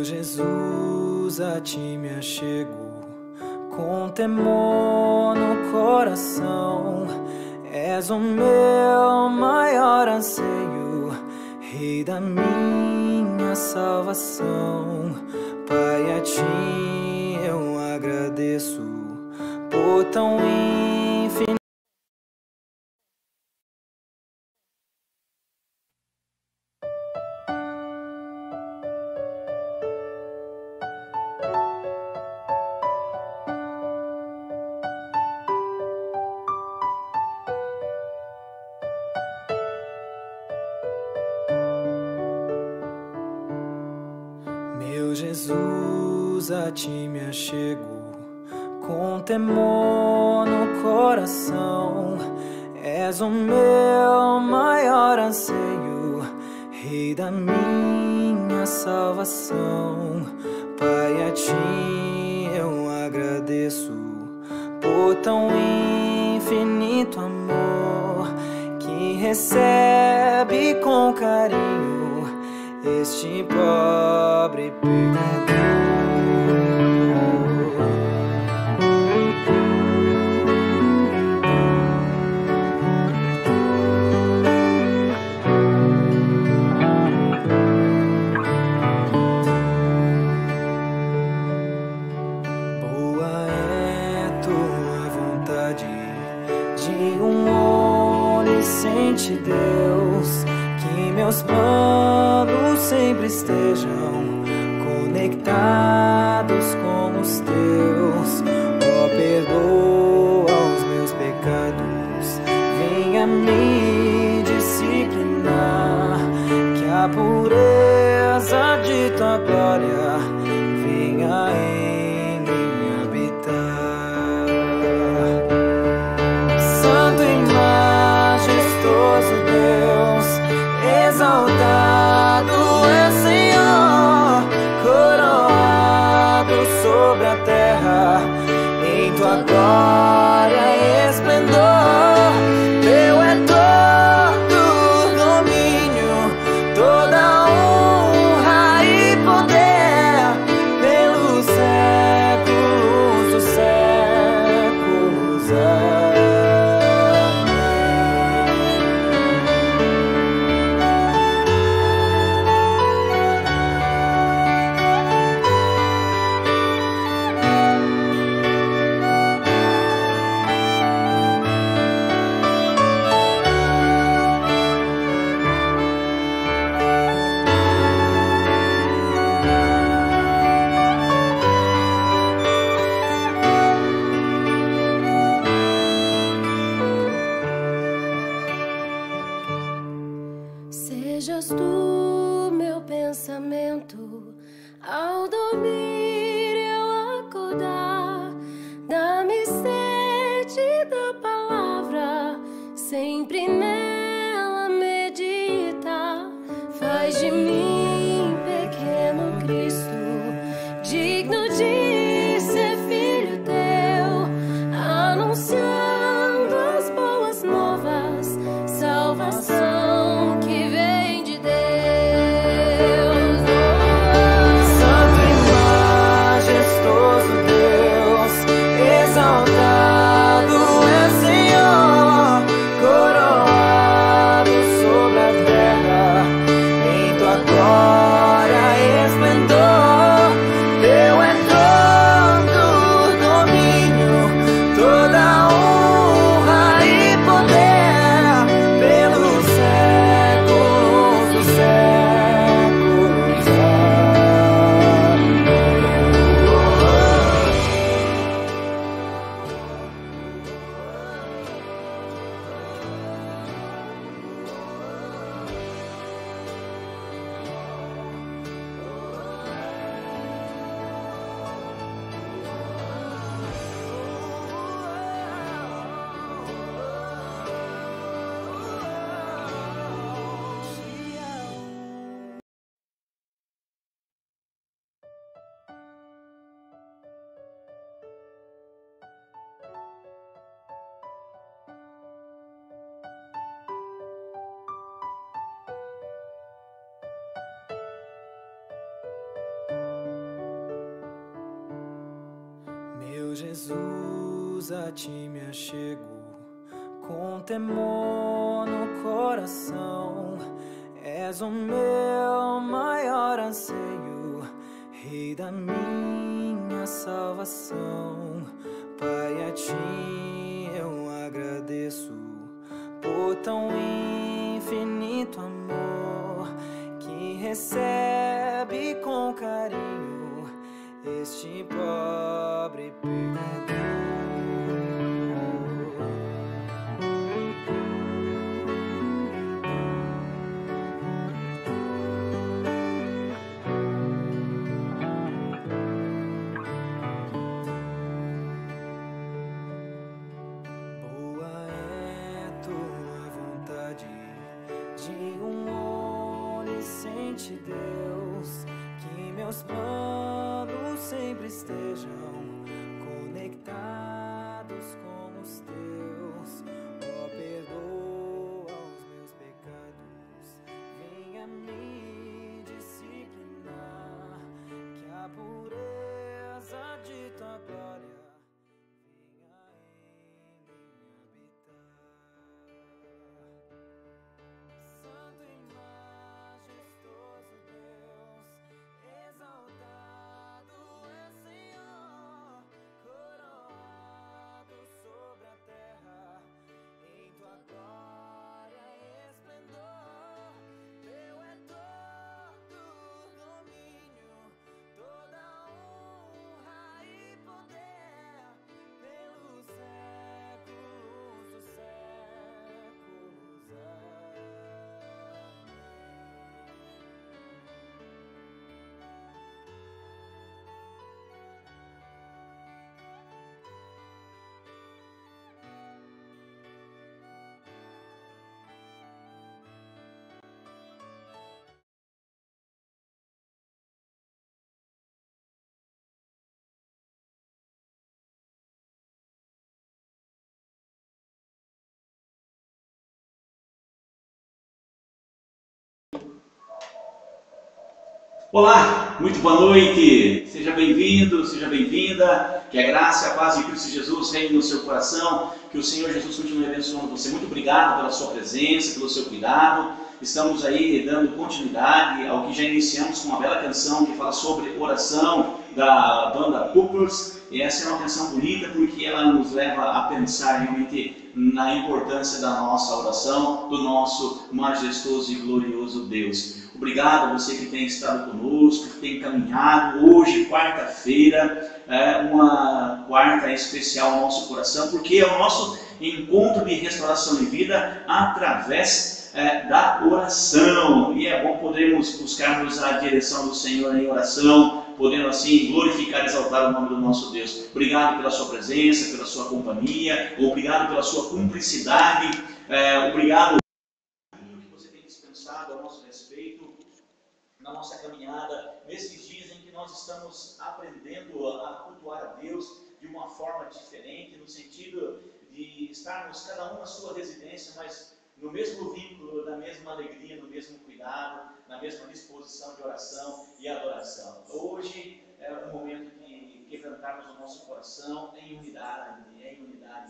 Meu Jesus, a ti me achego, com temor no coração. És o meu maior anseio, Rei da minha salvação. Pai, a ti eu agradeço por tão infinito. Meu Jesus, a ti me achego, com temor no coração. És o meu maior anseio, Rei da minha salvação. Pai, a ti eu agradeço por tão infinito amor, que recebe com carinho este pobre pecador. Boa é tua vontade, de onisciente Deus, que meus planos sempre estejam conectados com os teus. Ó, perdoa os meus pecados, venha me disciplinar, que a pureza de tua glória venha em mim habitar. Santo e majestoso Deus, exaltado é Senhor, coroado sobre a terra, em tua glória e esplendor. Teu é todo o domínio, toda honra e poder, pelos séculos dos séculos. Sejas tu meu pensamento, ao dormir eu acordar. Dá-me sede da palavra, sempre nela meditar. Faz de mim pequeno Cristo, digno de ser filho teu, anunciando as boas novas, salvação que vem de Deus. Santo e majestoso Deus, exaltado é Senhor, coroado Meu Jesus, a ti me achego, com temor no coração. És o meu maior anseio, Rei da minha salvação. Pai, a ti eu agradeço por tão infinito amor que recebe com carinho este pobre pecador. Boa é tua vontade de onisciente Deus, que meus planos sempre estejam conectados com os teus. Ó, perdoa os meus pecados, venha me disciplinar, que a pureza de tua glória venha em mim habitar. Santo e majestoso Deus, exaltado é Senhor, coroado sobre a terra, em tua glória e esplendor. Teu é todo o domínio, toda honra e poder, pelos séculos dos séculos. Amém. Olá, muito boa noite, seja bem-vindo, seja bem-vinda, que a graça e a paz de Cristo Jesus reine no seu coração, que o Senhor Jesus continue abençoando você. Muito obrigado pela sua presença, pelo seu cuidado. Estamos aí dando continuidade ao que já iniciamos com uma bela canção que fala sobre oração, da banda Coopers, e essa é uma canção bonita porque ela nos leva a pensar realmente na importância da nossa oração, do nosso majestoso e glorioso Deus. Obrigado a você que tem estado conosco, que tem caminhado. Hoje, quarta-feira, é uma quarta especial ao nosso coração, porque é o nosso encontro de restauração de vida através da oração. E é bom podermos buscarmos a direção do Senhor em oração, podendo assim glorificar e exaltar o nome do nosso Deus. Obrigado pela sua presença, pela sua companhia, obrigado pela sua cumplicidade, obrigado pelo que você tem dispensado a nosso respeito na nossa caminhada, nesses dias em que nós estamos aprendendo a cultuar a Deus de uma forma diferente, no sentido de estarmos cada um na sua residência, mas no mesmo vínculo, na mesma alegria, no mesmo cuidado, na mesma disposição de oração e adoração. Hoje é o momento de quebrantarmos o nosso coração em unidade,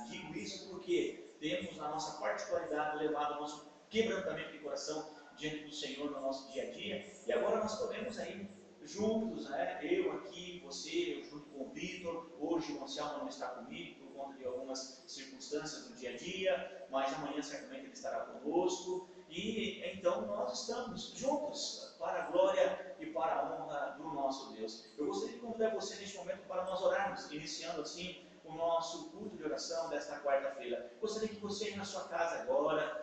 Digo isso porque temos na nossa particularidade levado o nosso quebrantamento de coração diante do Senhor no nosso dia a dia, e agora nós podemos aí juntos, eu aqui, você, eu junto com o Vitor. Hoje o Anselmo não está comigo por conta de algumas circunstâncias do dia a dia, mas amanhã certamente ele estará conosco, e então nós estamos juntos para a glória e para a honra do nosso Deus. Eu gostaria de convidar você neste momento para nós orarmos, iniciando assim o nosso culto de oração desta quarta-feira. Gostaria que você aí na sua casa agora,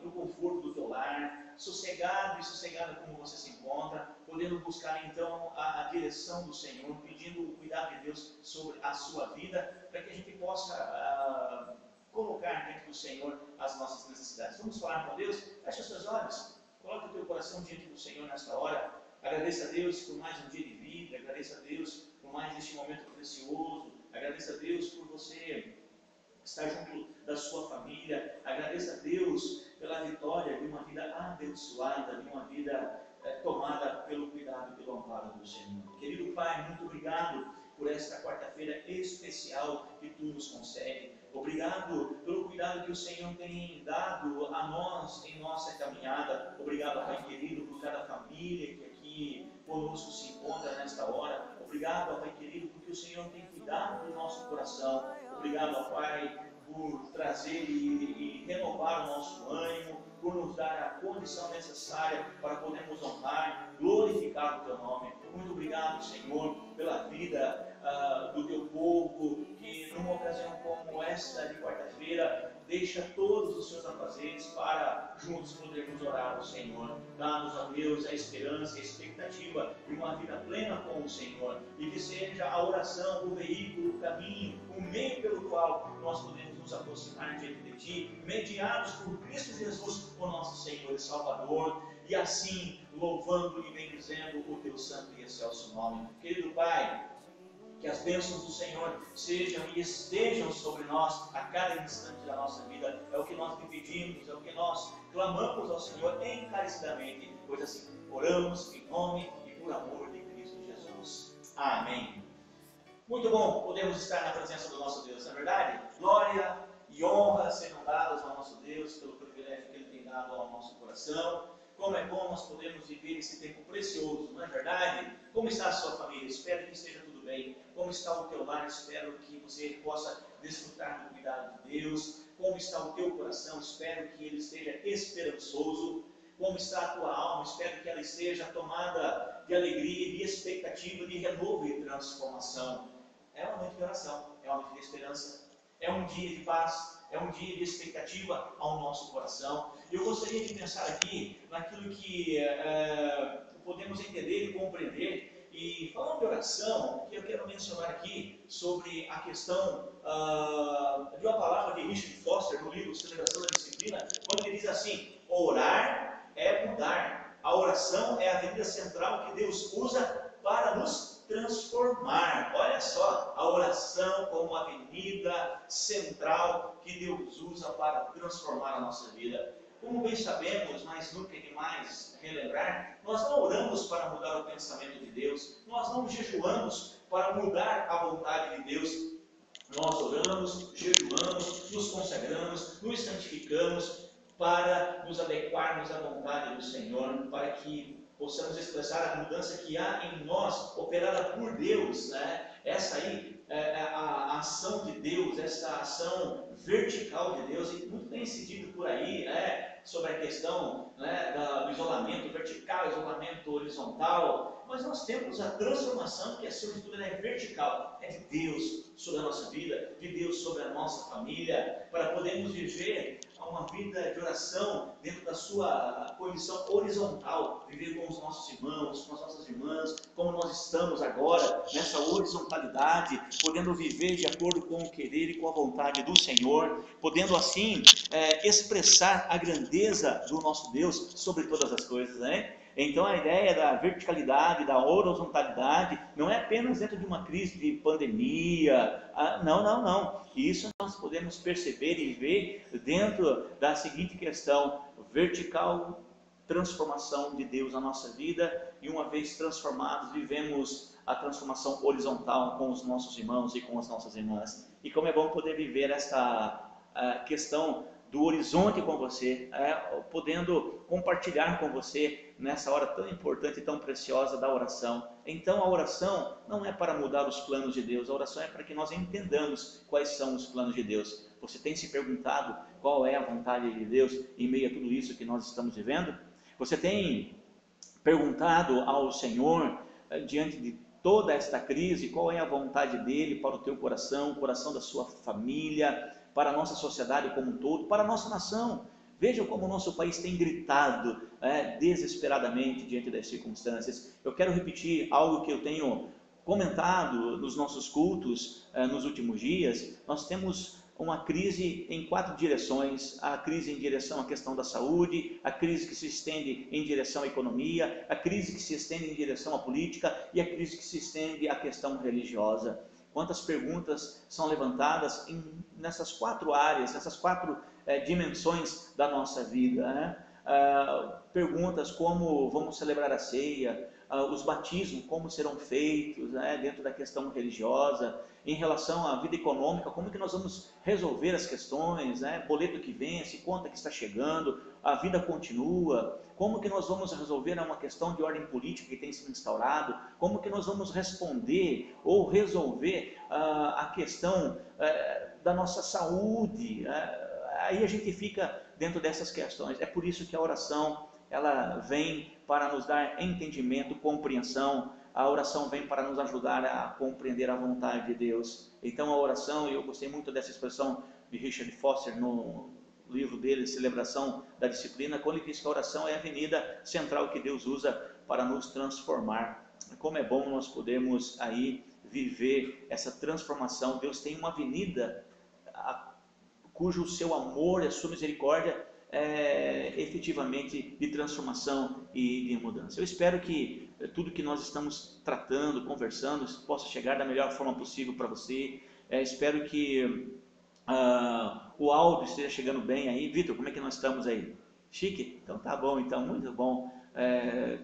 no conforto do teu lar, sossegado e sossegada como você se encontra, podendo buscar então a direção do Senhor, pedindo o cuidado de Deus sobre a sua vida, para que a gente possa colocar diante do Senhor as nossas necessidades. Vamos falar com Deus? Feche os seus olhos, coloque o teu coração diante do Senhor nesta hora. Agradeça a Deus por mais um dia de vida, agradeça a Deus por mais este momento precioso, agradeça a Deus por você estar junto da sua família, agradeça a Deus pela vitória de uma vida abençoada, de uma vida tomada pelo cuidado e pelo amparo do Senhor. Querido Pai, muito obrigado por esta quarta-feira especial que Tu nos concede. Obrigado pelo cuidado que o Senhor tem dado a nós em nossa caminhada. Obrigado, Pai querido, por cada família que aqui conosco se encontra nesta hora. Obrigado, Pai querido, porque o Senhor tem cuidado do nosso coração. Obrigado, Pai, por trazer e renovar o nosso ânimo, por nos dar a condição necessária para podermos honrar, glorificar o Teu nome. Muito obrigado, Senhor, pela vida do Teu povo, que numa ocasião como esta de quarta-feira, deixa todos os seus afazeres para juntos podermos orar ao Senhor. Dá-nos, ó Deus, a esperança, a expectativa de uma vida plena com o Senhor, e que seja a oração o veículo, o caminho, o meio pelo qual nós podemos nos aproximar diante de Ti, mediados por Cristo Jesus, o nosso Senhor e Salvador, e assim louvando e bendizendo o Teu santo e excelso nome. Querido Pai, que as bênçãos do Senhor sejam e estejam sobre nós a cada instante da nossa vida. É o que nós te pedimos, é o que nós clamamos ao Senhor encarecidamente, pois assim oramos em nome e por amor de Cristo Jesus. Amém. Muito bom podemos estar na presença do nosso Deus, não é verdade? Glória e honra sejam dadas ao nosso Deus pelo privilégio que Ele tem dado ao nosso coração. Como é bom nós podemos viver esse tempo precioso, não é verdade? Como está a sua família? Espero que esteja tudo bem. Como está o teu lar? Espero que você possa desfrutar do cuidado de Deus. Como está o teu coração? Espero que ele esteja esperançoso. Como está a tua alma? Espero que ela esteja tomada de alegria, de expectativa, de renovo e transformação. É uma noite de oração, é uma noite de esperança, é um dia de paz, é um dia de expectativa ao nosso coração. Eu gostaria de pensar aqui naquilo que podemos entender e compreender. E falando de oração, eu quero mencionar aqui sobre a questão de uma palavra de Richard Foster, no livro Celebração da Disciplina, quando ele diz assim: orar é mudar. A oração é a avenida central que Deus usa para nos transformar. Olha só, a oração como avenida central que Deus usa para transformar a nossa vida. Como bem sabemos, mas nunca é demais relembrar, nós não oramos para mudar o pensamento de Deus, nós não jejuamos para mudar a vontade de Deus. Nós oramos, jejuamos, nos consagramos, nos santificamos para nos adequarmos à vontade do Senhor, para que possamos expressar a mudança que há em nós, operada por Deus, né? Essa aí é a ação de Deus, essa ação vertical de Deus, e muito tem se dito por aí, né, sobre a questão, né, do isolamento vertical, isolamento horizontal, mas nós temos a transformação que, acima de tudo, é vertical, é de Deus sobre a nossa vida, de Deus sobre a nossa família, para podermos viver uma vida de oração dentro da sua condição horizontal, viver com os nossos irmãos, com as nossas irmãs, como nós estamos agora, nessa horizontalidade, podendo viver de acordo com o querer e com a vontade do Senhor, podendo assim expressar a grandeza do nosso Deus sobre todas as coisas, né? Então a ideia da verticalidade, da horizontalidade, não é apenas dentro de uma crise de pandemia, não. Isso nós podemos perceber e ver dentro da seguinte questão: vertical, transformação de Deus na nossa vida, e uma vez transformados, vivemos a transformação horizontal com os nossos irmãos e com as nossas irmãs. E como é bom poder viver essa questão do horizonte com você, podendo compartilhar com você nessa hora tão importante e tão preciosa da oração. Então a oração não é para mudar os planos de Deus, a oração é para que nós entendamos quais são os planos de Deus. Você tem se perguntado qual é a vontade de Deus em meio a tudo isso que nós estamos vivendo? Você tem perguntado ao Senhor, diante de toda esta crise, qual é a vontade dele para o teu coração, o coração da sua família, para a nossa sociedade como um todo, para a nossa nação? Vejam como o nosso país tem gritado desesperadamente diante das circunstâncias. Eu quero repetir algo que eu tenho comentado nos nossos cultos nos últimos dias. Nós temos uma crise em 4 direções: a crise em direção à questão da saúde, a crise que se estende em direção à economia, a crise que se estende em direção à política e a crise que se estende à questão religiosa. Quantas perguntas são levantadas nessas 4 áreas, nessas 4 dimensões da nossa vida, né? Perguntas como: vamos celebrar a ceia? os batismos, como serão feitos, né, dentro da questão religiosa, em relação à vida econômica, como que nós vamos resolver as questões, né, boleto que vence, conta que está chegando, a vida continua, como que nós vamos resolver uma questão de ordem política que tem sido instaurado, como que nós vamos responder ou resolver a questão da nossa saúde, aí a gente fica dentro dessas questões. É por isso que a oração, ela vem para nos dar entendimento, compreensão. A oração vem para nos ajudar a compreender a vontade de Deus. Então a oração, e eu gostei muito dessa expressão de Richard Foster no livro dele, Celebração da Disciplina, quando ele diz que a oração é a avenida central que Deus usa para nos transformar. Como é bom nós podermos aí viver essa transformação. Deus tem uma avenida cujo seu amor e a sua misericórdia efetivamente de transformação e de mudança. Eu espero que tudo que nós estamos tratando, conversando, possa chegar da melhor forma possível para você. Espero que o áudio esteja chegando bem aí. Vitor, como é que nós estamos aí? Chique? Então tá bom, então, muito bom.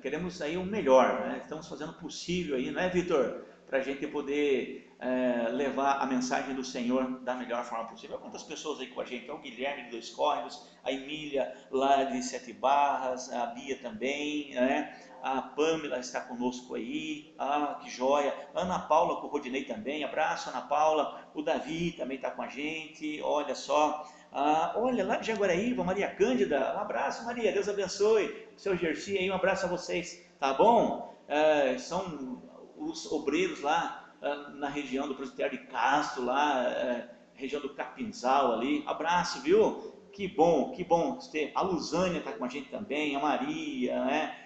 Queremos aí o melhor, né? Estamos fazendo o possível aí, não é, Vitor? Para a gente poder levar a mensagem do Senhor da melhor forma possível. Quantas pessoas aí com a gente? É o Guilherme de Dois Córregos, a Emília lá de Sete Barras, a Bia também, né? A Pâmela está conosco aí, que joia. Ana Paula com o Rodinei também, abraço Ana Paula. O Davi também está com a gente, olha só. Olha, lá de Jaguaraíva, Maria Cândida, um abraço Maria, Deus abençoe. Seu Gersi aí, um abraço a vocês, tá bom? São os obreiros lá na região do Presbitério de Castro, lá, região do Capinzal ali, abraço, viu? Que bom ter. A Luzânia está com a gente também, a Maria, né?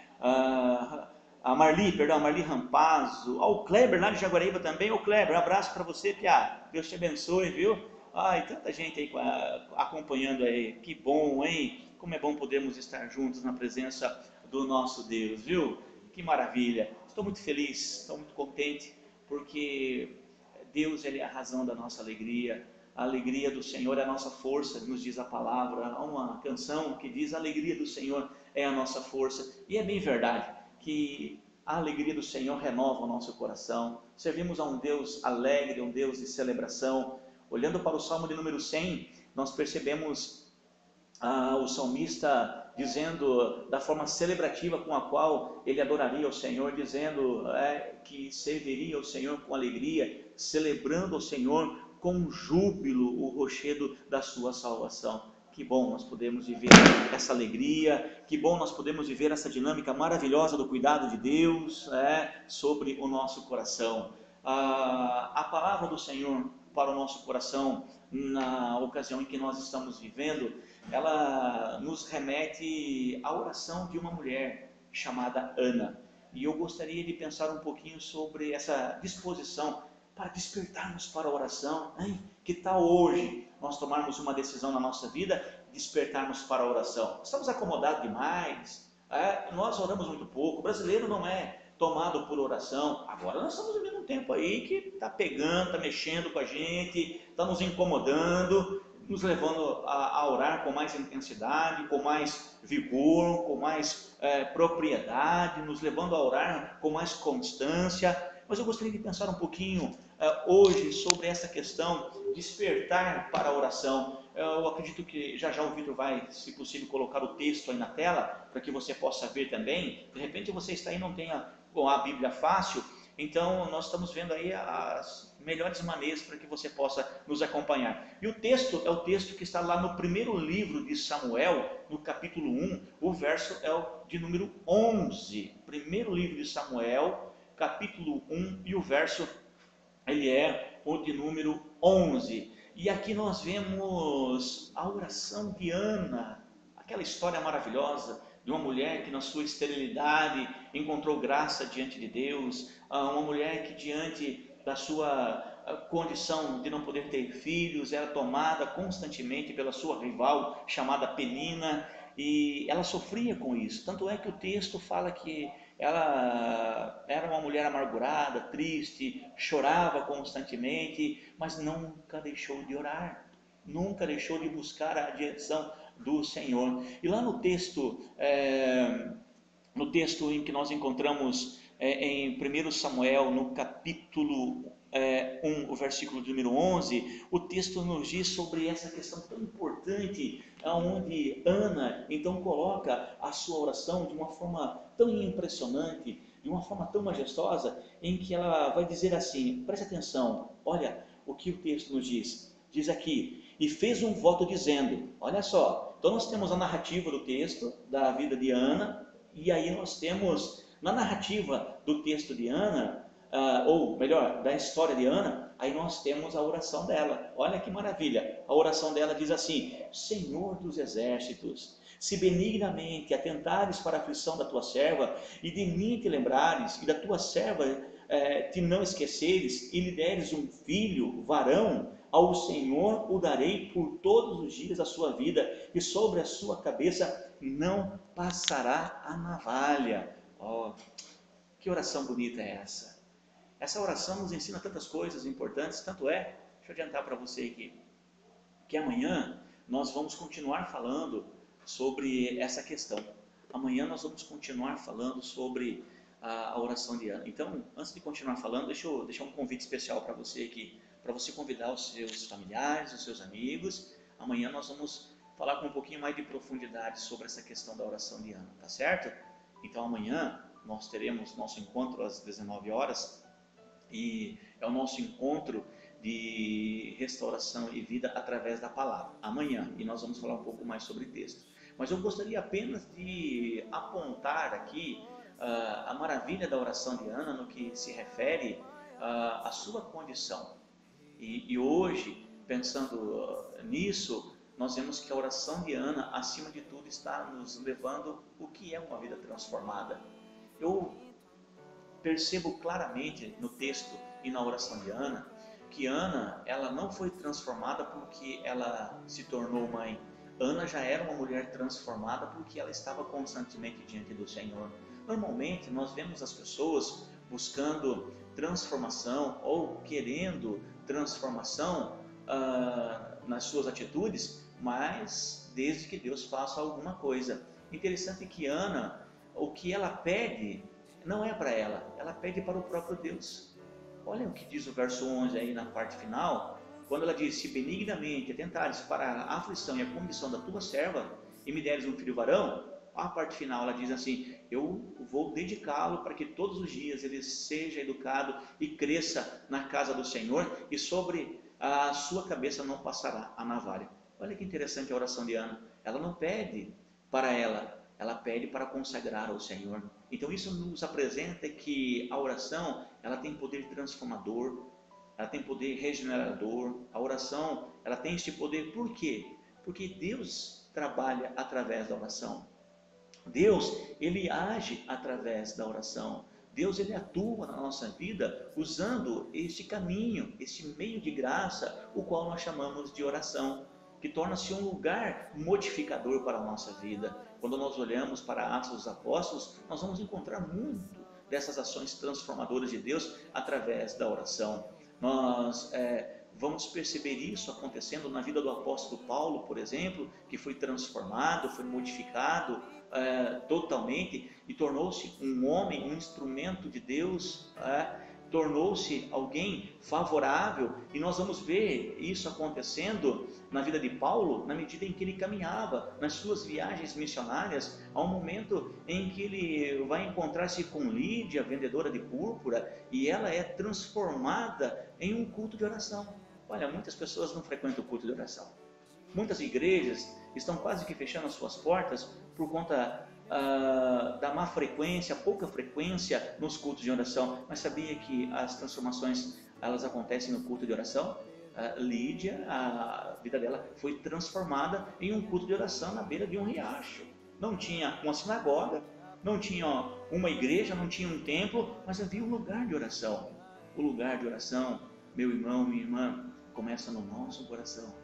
A Marli Rampazzo, o Kleber lá de Jaguaraíva também. O Kleber, um abraço para você, Piá, Deus te abençoe, viu? E tanta gente aí acompanhando aí, que bom, hein? Como é bom podermos estar juntos na presença do nosso Deus, viu? Que maravilha, estou muito feliz, estou muito contente, porque Deus, Ele é a razão da nossa alegria. A alegria do Senhor é a nossa força, nos diz a palavra. Há uma canção que diz: a alegria do Senhor é a nossa força. E é bem verdade que a alegria do Senhor renova o nosso coração. Servimos a um Deus alegre, um Deus de celebração. Olhando para o Salmo de número 100, nós percebemos o salmista dizendo da forma celebrativa com a qual ele adoraria o Senhor, dizendo que serviria o Senhor com alegria, celebrando o Senhor com júbilo o rochedo da sua salvação. Que bom nós podemos viver essa alegria, que bom nós podemos viver essa dinâmica maravilhosa do cuidado de Deus sobre o nosso coração. A palavra do Senhor para o nosso coração na ocasião em que nós estamos vivendo, ela nos remete à oração de uma mulher chamada Ana. E eu gostaria de pensar um pouquinho sobre essa disposição para despertarmos para a oração, hein? Que tal hoje nós tomarmos uma decisão na nossa vida, despertarmos para a oração? Estamos acomodados demais, nós oramos muito pouco, o brasileiro não é tomado por oração. Agora nós estamos vivendo um tempo aí que está pegando, está mexendo com a gente, está nos incomodando, nos levando a orar com mais intensidade, com mais vigor, com mais propriedade, nos levando a orar com mais constância. Mas eu gostaria de pensar um pouquinho hoje sobre essa questão, despertar para a oração. Eu acredito que já o Vitor vai, se possível, colocar o texto aí na tela, para que você possa ver também. De repente você está aí e não tem a Bíblia fácil, então nós estamos vendo aí as melhores maneiras para que você possa nos acompanhar. E o texto é o texto que está lá no primeiro livro de Samuel, no capítulo 1, o verso é o de número 11. Primeiro livro de Samuel, capítulo 1, e o verso ele é o de número 11. E aqui nós vemos a oração de Ana, aquela história maravilhosa de uma mulher que na sua esterilidade encontrou graça diante de Deus, uma mulher que diante da sua condição de não poder ter filhos, era tomada constantemente pela sua rival chamada Penina, e ela sofria com isso. Tanto é que o texto fala que ela era uma mulher amargurada, triste, chorava constantemente, mas nunca deixou de orar, nunca deixou de buscar a direção do Senhor. E lá no texto em que nós encontramos em 1 Samuel, no capítulo 1, o versículo número 11, o texto nos diz sobre essa questão tão importante, onde Ana então coloca a sua oração de uma forma tão impressionante, de uma forma tão majestosa, em que ela vai dizer assim, preste atenção, olha o que o texto nos diz. Diz aqui, e fez um voto dizendo, olha só, então nós temos a narrativa do texto, da vida de Ana, e aí nós temos, na narrativa do texto de Ana, ou melhor, da história de Ana, aí nós temos a oração dela. Olha que maravilha, a oração dela diz assim, Senhor dos exércitos, se benignamente atentares para a aflição da tua serva, e de mim te lembrares, e da tua serva te não esqueceres, e lhe deres um filho, varão, ao Senhor o darei por todos os dias da sua vida, e sobre a sua cabeça não passará a navalha. Oh, que oração bonita é essa? Essa oração nos ensina tantas coisas importantes, tanto é, deixa eu adiantar para você aqui, que amanhã nós vamos continuar falando sobre essa questão. Amanhã nós vamos continuar falando sobre a oração de Ana. Então, antes de continuar falando, deixa eu deixar um convite especial para você aqui, para você convidar os seus familiares, os seus amigos. Amanhã nós vamos falar com um pouquinho mais de profundidade sobre essa questão da oração de Ana, tá certo? Então amanhã nós teremos nosso encontro às 19 horas e é o nosso encontro de restauração e vida através da palavra. Amanhã, e nós vamos falar um pouco mais sobre texto. Mas eu gostaria apenas de apontar aqui a maravilha da oração de Ana no que se refere à sua condição. E hoje, pensando nisso, nós vemos que a oração de Ana, acima de tudo, está nos levando o que é uma vida transformada. Eu percebo claramente no texto e na oração de Ana, que Ana, ela não foi transformada porque ela se tornou mãe. Ana já era uma mulher transformada porque ela estava constantemente diante do Senhor. Normalmente nós vemos as pessoas buscando transformação ou querendo transformação nas suas atitudes, mas desde que Deus faça alguma coisa. Interessante que Ana, o que ela pede não é para ela, ela pede para o próprio Deus. Olha o que diz o verso 11 aí na parte final, quando ela diz, se benignamente atentares para a aflição e a condição da tua serva, e me deres um filho varão, a parte final ela diz assim, eu vou dedicá-lo para que todos os dias ele seja educado e cresça na casa do Senhor, e sobre a sua cabeça não passará a navalha. Olha que interessante a oração de Ana, ela não pede para ela pede para consagrar ao Senhor. Então isso nos apresenta que a oração, ela tem poder transformador, ela tem poder regenerador. A oração, ela tem este poder, por quê? Porque Deus trabalha através da oração. Deus, ele age através da oração. Deus, ele atua na nossa vida usando este caminho, este meio de graça, o qual nós chamamos de oração, que torna-se um lugar modificador para a nossa vida. Quando nós olhamos para Atos dos Apóstolos, nós vamos encontrar muito dessas ações transformadoras de Deus através da oração. Nós vamos perceber isso acontecendo na vida do apóstolo Paulo, por exemplo, que foi transformado, foi modificado totalmente e tornou-se um homem, um instrumento de Deus, tornou-se alguém favorável, e nós vamos ver isso acontecendo na vida de Paulo, na medida em que ele caminhava nas suas viagens missionárias, ao momento em que ele vai encontrar-se com Lídia, vendedora de púrpura, e ela é transformada em um culto de oração. Olha, muitas pessoas não frequentam o culto de oração. Muitas igrejas estão quase que fechando as suas portas por conta da má frequência, pouca frequência nos cultos de oração. Mas sabia que as transformações, elas acontecem no culto de oração? Lídia, a vida dela foi transformada em um culto de oração na beira de um riacho. Não tinha uma sinagoga, não tinha uma igreja, não tinha um templo, mas havia um lugar de oração. O lugar de oração, meu irmão, minha irmã, começa no nosso coração.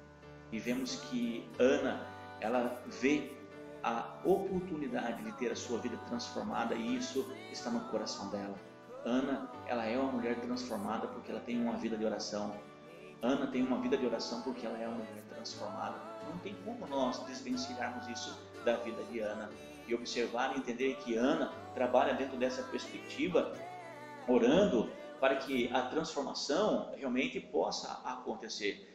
E vemos que Ana, ela vê a oportunidade de ter a sua vida transformada, e isso está no coração dela. Ana, ela é uma mulher transformada porque ela tem uma vida de oração. Ana tem uma vida de oração porque ela é uma mulher transformada. Não tem como nós desvencilharmos isso da vida de Ana. e observar e entender que Ana trabalha dentro dessa perspectiva, orando para que a transformação realmente possa acontecer.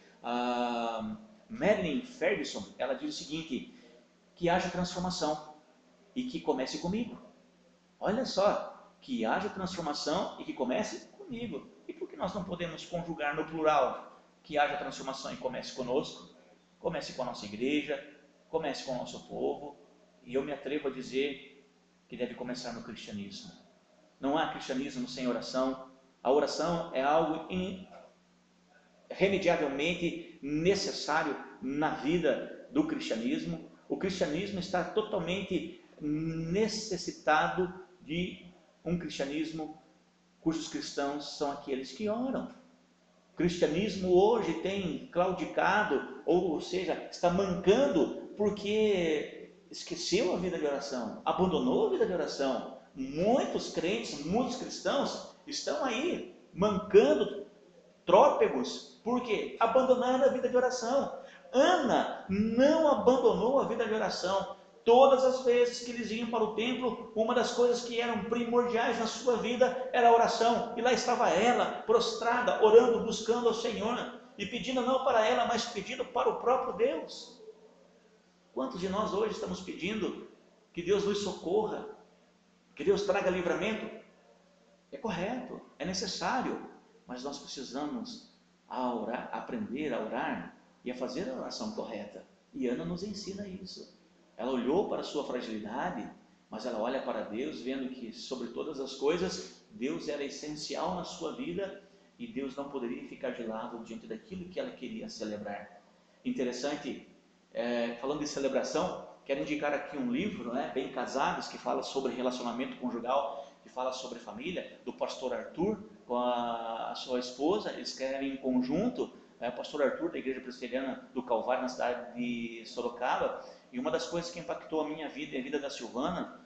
Marilyn Ferguson, ela diz o seguinte, que haja transformação e que comece comigo. Olha só, que haja transformação e que comece comigo. E por que nós não podemos conjugar no plural? Que haja transformação e comece conosco, comece com a nossa igreja, comece com o nosso povo. E eu me atrevo a dizer que deve começar no cristianismo. Não há cristianismo sem oração. A oração é algo irremediavelmente necessário na vida do cristianismo. O cristianismo está totalmente necessitado de um cristianismo cujos cristãos são aqueles que oram. O cristianismo hoje tem claudicado, ou seja, está mancando porque esqueceu a vida de oração, abandonou a vida de oração. Muitos crentes, muitos cristãos estão aí mancando, trópegos, porque abandonaram a vida de oração. Ana não abandonou a vida de oração. Todas as vezes que eles iam para o templo, uma das coisas que eram primordiais na sua vida era a oração. E lá estava ela, prostrada, orando, buscando ao Senhor, e pedindo não para ela, mas pedindo para o próprio Deus. Quantos de nós hoje estamos pedindo que Deus nos socorra, que Deus traga livramento? É correto, é necessário, mas nós precisamos aprender a orar e a fazer a oração correta. E Ana nos ensina isso. Ela olhou para a sua fragilidade, mas ela olha para Deus, vendo que sobre todas as coisas, Deus era essencial na sua vida e Deus não poderia ficar de lado diante daquilo que ela queria celebrar. Interessante, falando de celebração, quero indicar aqui um livro, Bem Casados, que fala sobre relacionamento conjugal, que fala sobre família, do pastor Arthur com a sua esposa. Eles escrevem em conjunto, o pastor Arthur da Igreja Presbiteriana do Calvário, na cidade de Sorocaba. E uma das coisas que impactou a minha vida e a vida da Silvana,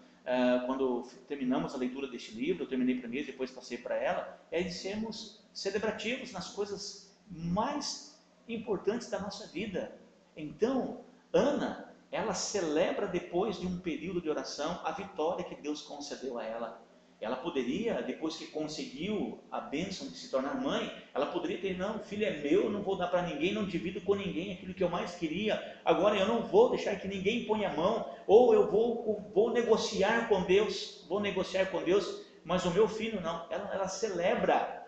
quando terminamos a leitura deste livro, eu terminei primeiro, depois passei para ela, é de sermos celebrativos nas coisas mais importantes da nossa vida. Então, Ana, ela celebra depois de um período de oração a vitória que Deus concedeu a ela. Ela poderia, depois que conseguiu a bênção de se tornar mãe, ela poderia ter, não, o filho é meu, não vou dar para ninguém, não divido com ninguém aquilo que eu mais queria, agora eu não vou deixar que ninguém ponha a mão, ou eu vou negociar com Deus, mas o meu filho não. Ela celebra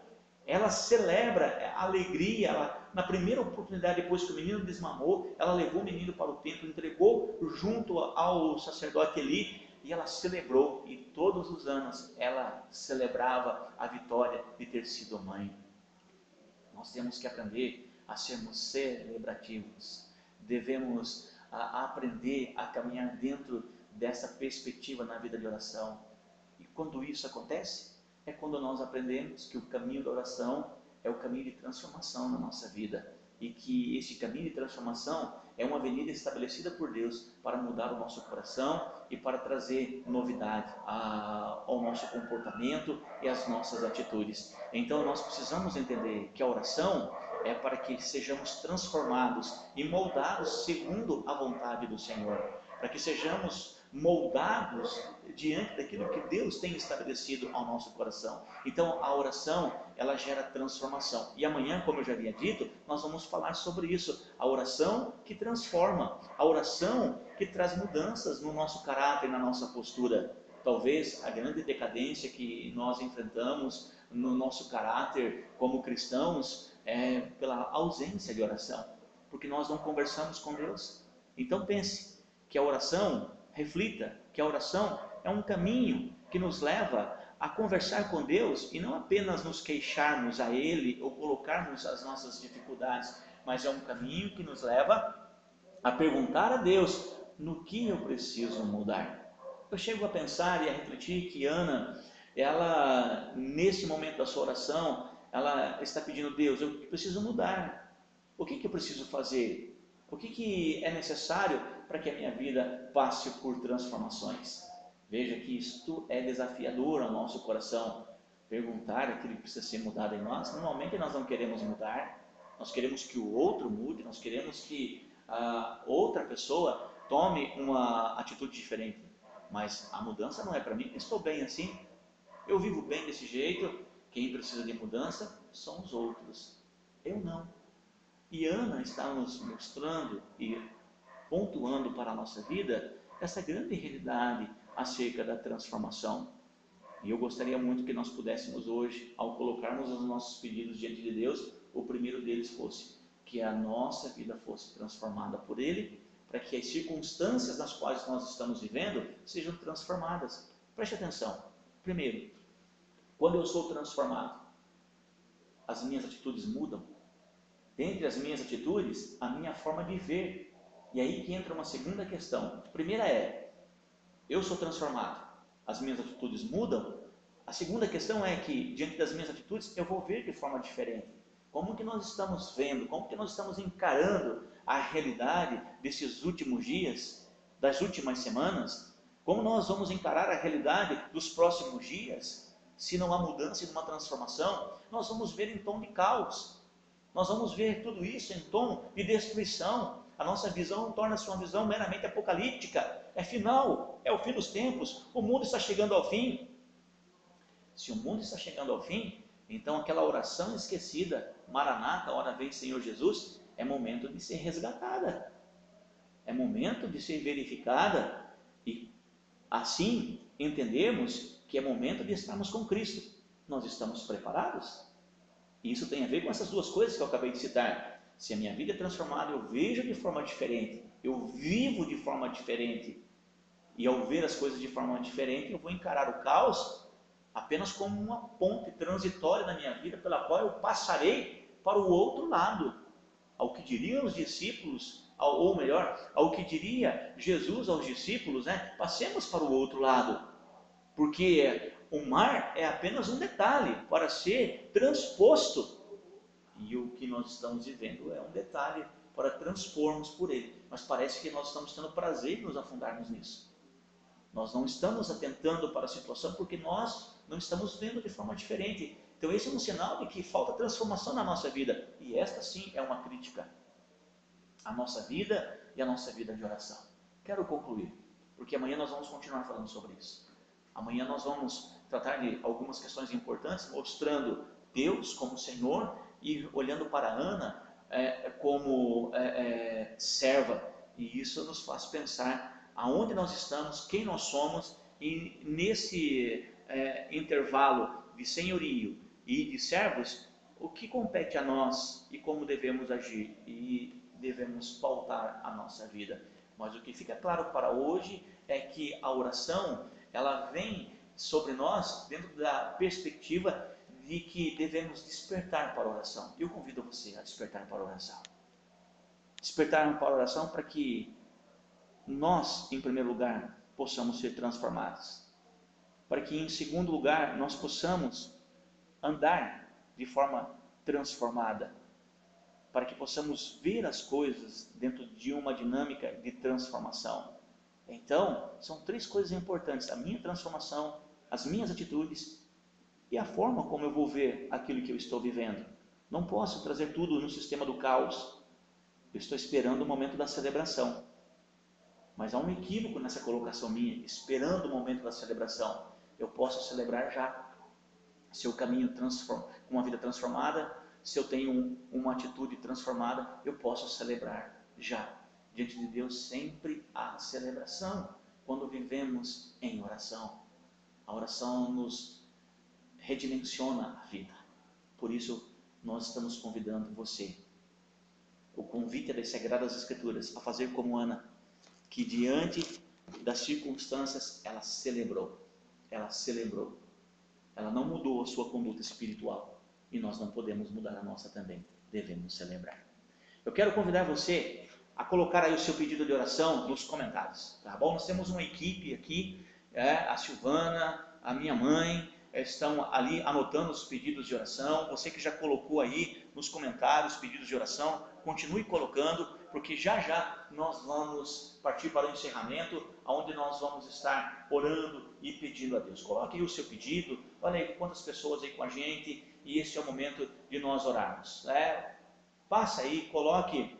a alegria. Na primeira oportunidade, depois que o menino desmamou, ela levou o menino para o templo, entregou junto ao sacerdote Eli, e ela celebrou, e todos os anos ela celebrava a vitória de ter sido mãe. Nós temos que aprender a sermos celebrativos, devemos aprender a caminhar dentro dessa perspectiva na vida de oração. E quando isso acontece, é quando nós aprendemos que o caminho da oração é o caminho de transformação na nossa vida, e que esse caminho de transformação é uma avenida estabelecida por Deus para mudar o nosso coração e para trazer novidade ao nosso comportamento e às nossas atitudes. Então nós precisamos entender que a oração é para que sejamos transformados e moldados segundo a vontade do Senhor, para que sejamos moldados diante daquilo que Deus tem estabelecido ao nosso coração. Então a oração, ela gera transformação, e amanhã, como eu já havia dito, nós vamos falar sobre isso, a oração que transforma, a oração que traz mudanças no nosso caráter, na nossa postura. Talvez a grande decadência que nós enfrentamos no nosso caráter como cristãos é pela ausência de oração, porque nós não conversamos com Deus. Então pense que a oração, reflita que a oração é um caminho que nos leva a conversar com Deus e não apenas nos queixarmos a Ele ou colocarmos as nossas dificuldades, mas é um caminho que nos leva a perguntar a Deus no que eu preciso mudar. Eu chego a pensar e a refletir que Ana, ela, nesse momento da sua oração, ela está pedindo a Deus, eu preciso mudar. O que eu preciso fazer? O que é necessário para que a minha vida passe por transformações? Veja que isto é desafiador ao nosso coração. Perguntar aquilo que precisa ser mudado em nós. Normalmente nós não queremos mudar. Nós queremos que o outro mude. Nós queremos que a outra pessoa tome uma atitude diferente. mas a mudança não é para mim, eu estou bem assim, eu vivo bem desse jeito. Quem precisa de mudança são os outros, eu não. E Ana está nos mostrando e pontuando para a nossa vida essa grande realidade acerca da transformação. E eu gostaria muito que nós pudéssemos hoje, ao colocarmos os nossos pedidos diante de Deus, o primeiro deles fosse que a nossa vida fosse transformada por Ele, para que as circunstâncias nas quais nós estamos vivendo sejam transformadas. Preste atenção. Primeiro, quando eu sou transformado, as minhas atitudes mudam. Dentre as minhas atitudes, a minha forma de ver. E aí que entra uma segunda questão. A primeira é, eu sou transformado, as minhas atitudes mudam. A segunda questão é que, diante das minhas atitudes, eu vou ver de forma diferente. Como que nós estamos vendo, como que nós estamos encarando a realidade desses últimos dias, das últimas semanas? Como nós vamos encarar a realidade dos próximos dias? Se não há mudança e uma transformação, nós vamos ver em tom de caos. Nós vamos ver tudo isso em tom de destruição. A nossa visão torna-se uma visão meramente apocalíptica. É final, é o fim dos tempos. O mundo está chegando ao fim. Se o mundo está chegando ao fim, então aquela oração esquecida, Maranata, ora vem Senhor Jesus, é momento de ser resgatada. É momento de ser verificada e assim entendermos que é momento de estarmos com Cristo. Nós estamos preparados? E isso tem a ver com essas duas coisas que eu acabei de citar. Se a minha vida é transformada, eu vejo de forma diferente, eu vivo de forma diferente. E ao ver as coisas de forma diferente, eu vou encarar o caos apenas como uma ponte transitória na minha vida, pela qual eu passarei para o outro lado. Ao que diriam os discípulos, ou melhor, ao que diria Jesus aos discípulos, passemos para o outro lado. Porque o mar é apenas um detalhe para ser transposto. E o que nós estamos vivendo é um detalhe para transpormos por ele. Mas parece que nós estamos tendo prazer em nos afundarmos nisso. Nós não estamos atentando para a situação porque nós não estamos vendo de forma diferente. Então esse é um sinal de que falta transformação na nossa vida. E esta sim é uma crítica à nossa vida e à nossa vida de oração. Quero concluir, porque amanhã nós vamos continuar falando sobre isso. Amanhã nós vamos tratar de algumas questões importantes, mostrando Deus como Senhor e olhando para Ana como serva. E isso nos faz pensar aonde nós estamos, quem nós somos, e nesse intervalo de senhorio e de servos, o que compete a nós e como devemos agir e devemos pautar a nossa vida. Mas o que fica claro para hoje é que a oração, ela vem sobre nós dentro da perspectiva de que devemos despertar para a oração. Eu convido você a despertar para a oração. Despertar para a oração para que nós, em primeiro lugar, possamos ser transformados. Para que, em segundo lugar, nós possamos andar de forma transformada. Para que possamos ver as coisas dentro de uma dinâmica de transformação. Então, são três coisas importantes: a minha transformação, as minhas atitudes e a forma como eu vou ver aquilo que eu estou vivendo. Não posso trazer tudo no sistema do caos. Eu estou esperando o momento da celebração. Mas há um equívoco nessa colocação minha, esperando o momento da celebração. Eu posso celebrar já. Se eu caminho com uma vida transformada, se eu tenho uma atitude transformada, eu posso celebrar já. Diante de Deus sempre há celebração quando vivemos em oração. A oração nos redimensiona a vida. Por isso, nós estamos convidando você. O convite das Sagradas Escrituras a fazer como Ana, que diante das circunstâncias ela celebrou. Ela celebrou. Ela não mudou a sua conduta espiritual. E nós não podemos mudar a nossa também. Devemos celebrar. Eu quero convidar você a colocar aí o seu pedido de oração nos comentários, tá bom? Nós temos uma equipe aqui, a Silvana, a minha mãe, estão ali anotando os pedidos de oração. Você que já colocou aí nos comentários pedidos de oração, continue colocando, porque já já nós vamos partir para o encerramento, onde nós vamos estar orando e pedindo a Deus. Coloque aí o seu pedido, olha aí quantas pessoas aí com a gente, e este é o momento de nós orarmos. Passa aí, coloque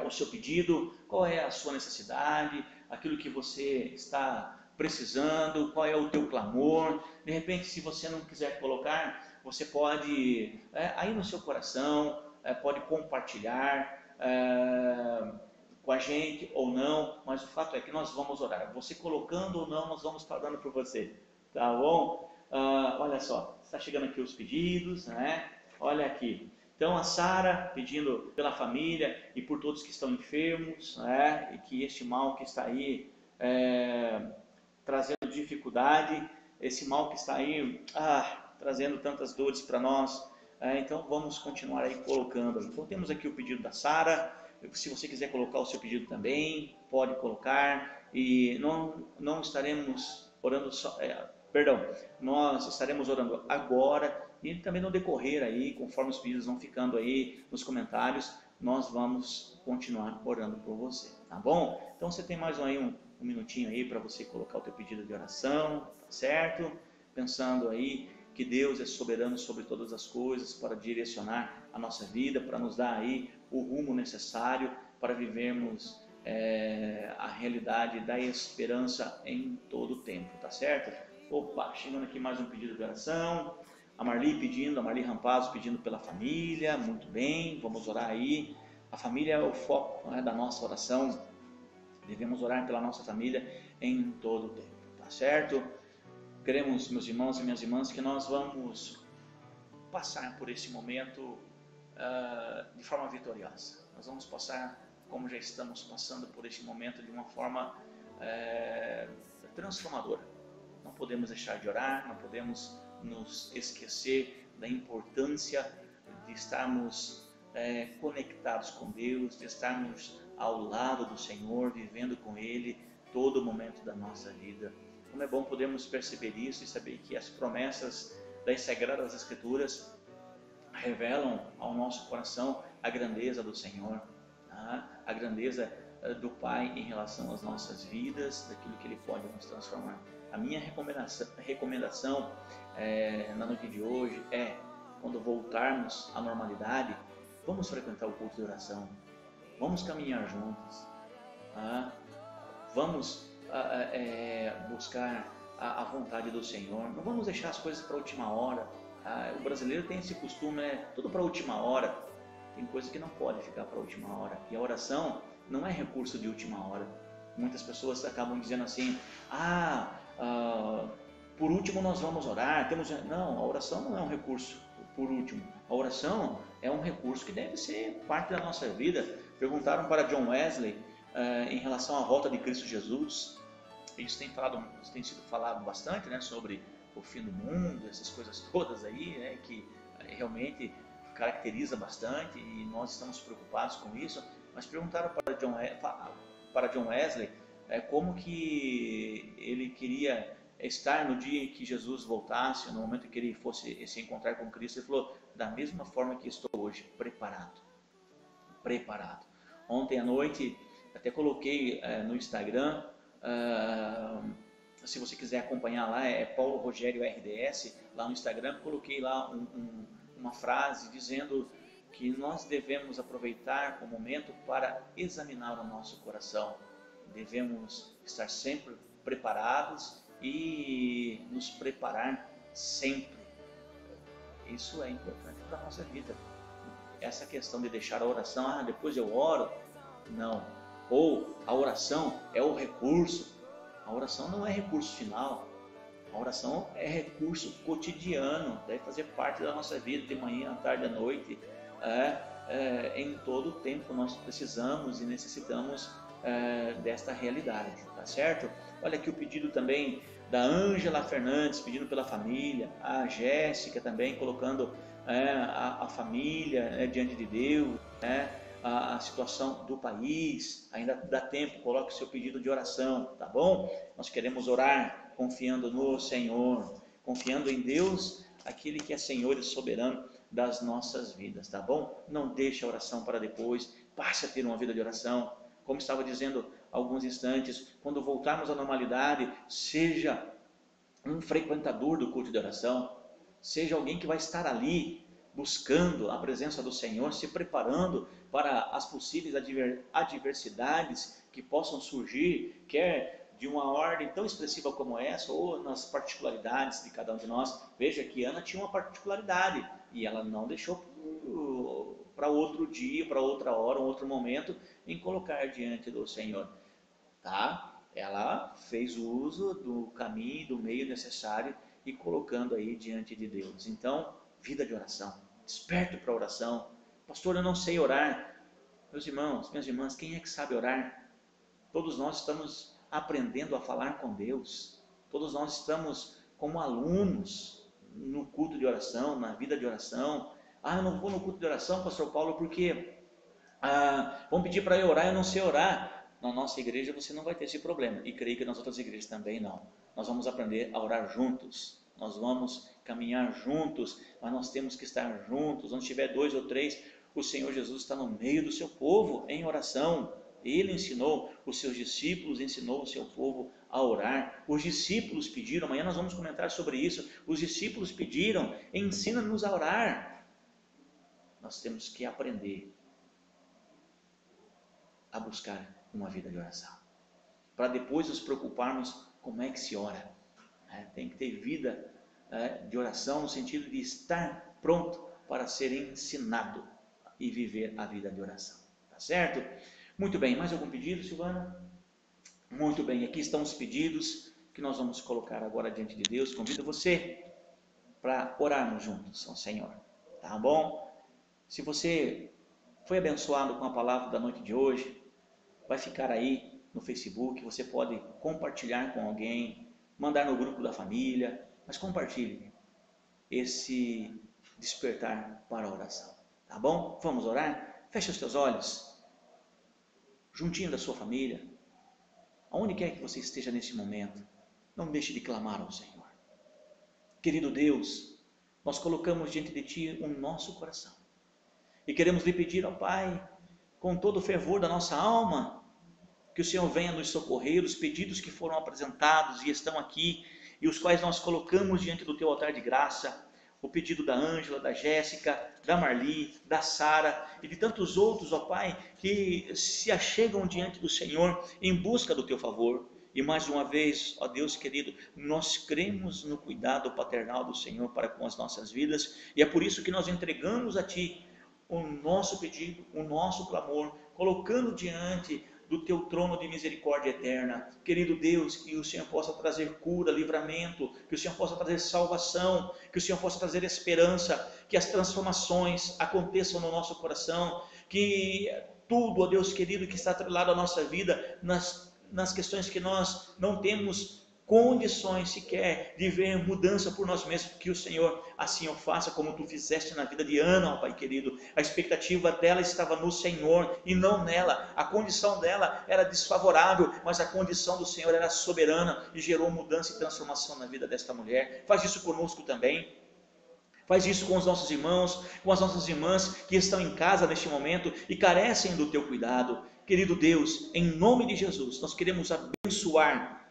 o seu pedido, qual é a sua necessidade, aquilo que você está precisando, qual é o teu clamor. De repente, se você não quiser colocar, você pode, aí no seu coração, pode compartilhar com a gente ou não, mas o fato é que nós vamos orar. Você colocando ou não, nós vamos falando por você, tá bom? Olha só, está chegando aqui os pedidos, né? Olha aqui. Então a Sara pedindo pela família e por todos que estão enfermos, né? E que este mal que está aí trazendo dificuldade, esse mal que está aí trazendo tantas dores para nós. Então vamos continuar aí colocando. Então temos aqui o pedido da Sara. Se você quiser colocar o seu pedido também, pode colocar. E não estaremos orando só, nós estaremos orando agora e também no decorrer aí, conforme os pedidos vão ficando aí nos comentários, nós vamos continuar orando por você, tá bom? Então você tem mais um minutinho aí para você colocar o teu pedido de oração, tá certo? Pensando aí que Deus é soberano sobre todas as coisas para direcionar a nossa vida, para nos dar aí o rumo necessário para vivermos a realidade da esperança em todo o tempo, tá certo? Opa, chegando aqui mais um pedido de oração. A Marli Rampazzo pedindo pela família. Muito bem, vamos orar aí. A família é o foco, né, da nossa oração. Devemos orar pela nossa família em todo o tempo, tá certo? Queremos, meus irmãos e minhas irmãs, que nós vamos passar por esse momento de forma vitoriosa. Nós vamos passar como já estamos passando por este momento de uma forma transformadora. Não podemos deixar de orar, não podemos nos esquecer da importância de estarmos conectados com Deus, de estarmos ao lado do Senhor, vivendo com Ele todo o momento da nossa vida. Como é bom podermos perceber isso e saber que as promessas das Sagradas Escrituras revelam ao nosso coração a grandeza do Senhor, tá? A grandeza do Pai em relação às nossas vidas, daquilo que Ele pode nos transformar. A minha recomendação na noite de hoje é, quando voltarmos à normalidade, vamos frequentar o culto de oração, vamos caminhar juntos, tá? Vamos buscar a vontade do Senhor, não vamos deixar as coisas para a última hora. O brasileiro tem esse costume, tudo para a última hora. Tem coisa que não pode ficar para a última hora, e a oração não é recurso de última hora. Muitas pessoas acabam dizendo assim, por último nós vamos orar, não, a oração não é um recurso por último, a oração é um recurso que deve ser parte da nossa vida. Perguntaram para John Wesley em relação à volta de Cristo Jesus. Isso tem sido falado bastante, né, sobre o fim do mundo, essas coisas todas aí, né, que realmente caracteriza bastante e nós estamos preocupados com isso. Mas perguntaram para John Wesley como que ele queria estar no dia em que Jesus voltasse, no momento em que ele fosse se encontrar com Cristo. Ele falou, da mesma forma que estou hoje, preparado. Ontem à noite até coloquei no Instagram, se você quiser acompanhar lá, é Paulo Rogério RDS, lá no Instagram, coloquei lá uma frase dizendo que nós devemos aproveitar o momento para examinar o nosso coração. Devemos estar sempre preparados e nos preparar sempre. Isso é importante para a nossa vida. Essa questão de deixar a oração, depois eu oro, não. Ou a oração é o recurso. A oração não é recurso final. A oração é recurso cotidiano, deve fazer parte da nossa vida, de manhã, à tarde, à noite. Em todo o tempo nós precisamos e necessitamos desta realidade, tá certo? Olha aqui o pedido também da Ângela Fernandes, pedindo pela família, a Jéssica também colocando a família diante de Deus, a situação do país. Ainda dá tempo, coloque o seu pedido de oração, tá bom? Nós queremos orar confiando no Senhor, confiando em Deus, aquele que é Senhor e soberano das nossas vidas, tá bom? Não deixe a oração para depois, passe a ter uma vida de oração. Como estava dizendo há alguns instantes, quando voltarmos à normalidade, seja um frequentador do culto de oração, seja alguém que vai estar ali buscando a presença do Senhor, se preparando para as possíveis adversidades que possam surgir, quer de uma ordem tão expressiva como essa, ou nas particularidades de cada um de nós. Veja que Ana tinha uma particularidade e ela não deixou para outro dia, para outra hora, um outro momento, em colocar diante do Senhor. Tá? Ela fez uso do caminho, do meio necessário e colocando aí diante de Deus. Então, vida de oração, desperto para a oração. Pastor, eu não sei orar. Meus irmãos, minhas irmãs, quem é que sabe orar? Todos nós estamos aprendendo a falar com Deus. Todos nós estamos como alunos no culto de oração, na vida de oração. Eu não vou no culto de oração, pastor Paulo, porque vão pedir para eu orar, eu não sei orar. Na nossa igreja você não vai ter esse problema, e creio que nas outras igrejas também não. Nós vamos aprender a orar juntos, nós vamos caminhar juntos, mas nós temos que estar juntos. Onde tiver 2 ou 3, o Senhor Jesus está no meio do seu povo em oração. Ele ensinou os seus discípulos, ensinou o seu povo a orar. Os discípulos pediram, amanhã nós vamos comentar sobre isso, os discípulos pediram, ensina-nos a orar. Nós temos que aprender a buscar uma vida de oração, para depois nos preocuparmos como é que se ora. Tem que ter vida de oração no sentido de estar pronto para ser ensinado e viver a vida de oração. Tá certo? Muito bem, mais algum pedido, Silvana? Muito bem, aqui estão os pedidos que nós vamos colocar agora diante de Deus. Convido você para orarmos juntos ao Senhor, tá bom? Se você foi abençoado com a palavra da noite de hoje, vai ficar aí no Facebook, você pode compartilhar com alguém, mandar no grupo da família, mas compartilhe esse despertar para a oração, tá bom? Vamos orar? Feche os teus olhos, juntinho da sua família, aonde quer que você esteja nesse momento, não deixe de clamar ao Senhor. Querido Deus, nós colocamos diante de Ti o nosso coração e queremos lhe pedir, ó Pai, com todo o fervor da nossa alma, que o Senhor venha nos socorrer. Os pedidos que foram apresentados e estão aqui, e os quais nós colocamos diante do Teu altar de graça, o pedido da Ângela, da Jéssica, da Marli, da Sara e de tantos outros, ó Pai, que se achegam diante do Senhor em busca do Teu favor. E mais uma vez, ó Deus querido, nós cremos no cuidado paternal do Senhor para com as nossas vidas, e é por isso que nós entregamos a Ti o nosso pedido, o nosso clamor, colocando diante do Teu trono de misericórdia eterna. Querido Deus, que o Senhor possa trazer cura, livramento, que o Senhor possa trazer salvação, que o Senhor possa trazer esperança, que as transformações aconteçam no nosso coração, que tudo, ó Deus querido, que está atrelado à nossa vida, nas questões que nós não temos condições sequer de ver mudança por nós mesmos, que o Senhor assim o faça, como Tu fizeste na vida de Ana, ó Pai querido. A expectativa dela estava no Senhor e não nela. A condição dela era desfavorável, mas a condição do Senhor era soberana e gerou mudança e transformação na vida desta mulher. Faz isso conosco também. Faz isso com os nossos irmãos, com as nossas irmãs que estão em casa neste momento e carecem do Teu cuidado. Querido Deus, em nome de Jesus, nós queremos abençoar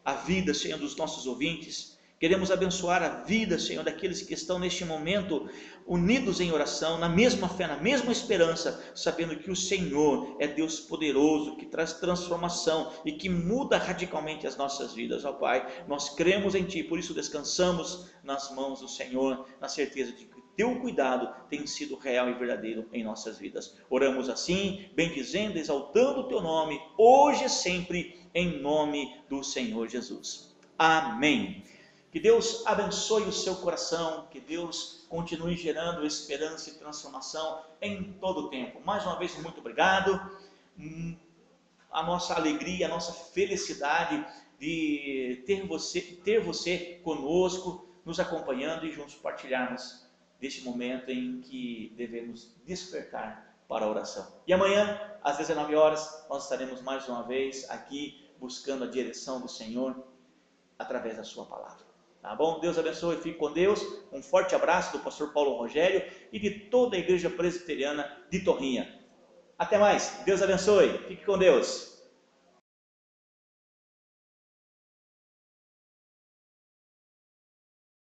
a vida, Senhor, dos nossos ouvintes. Queremos abençoar a vida, Senhor, daqueles que estão neste momento unidos em oração, na mesma fé, na mesma esperança, sabendo que o Senhor é Deus poderoso, que traz transformação e que muda radicalmente as nossas vidas. Ó Pai, nós cremos em Ti, por isso descansamos nas mãos do Senhor, na certeza de que Teu cuidado tem sido real e verdadeiro em nossas vidas. Oramos assim, bendizendo, exaltando o Teu nome, hoje e sempre, em nome do Senhor Jesus. Amém. Que Deus abençoe o seu coração, que Deus continue gerando esperança e transformação em todo o tempo. Mais uma vez, muito obrigado. A nossa alegria, a nossa felicidade de ter você conosco, nos acompanhando e juntos partilharmos deste momento em que devemos despertar para a oração. E amanhã, às 19 horas, nós estaremos mais uma vez aqui buscando a direção do Senhor através da sua palavra. Tá bom? Deus abençoe, fique com Deus. Um forte abraço do pastor Paulo Rogério e de toda a igreja presbiteriana de Torrinha. Até mais, Deus abençoe, fique com Deus.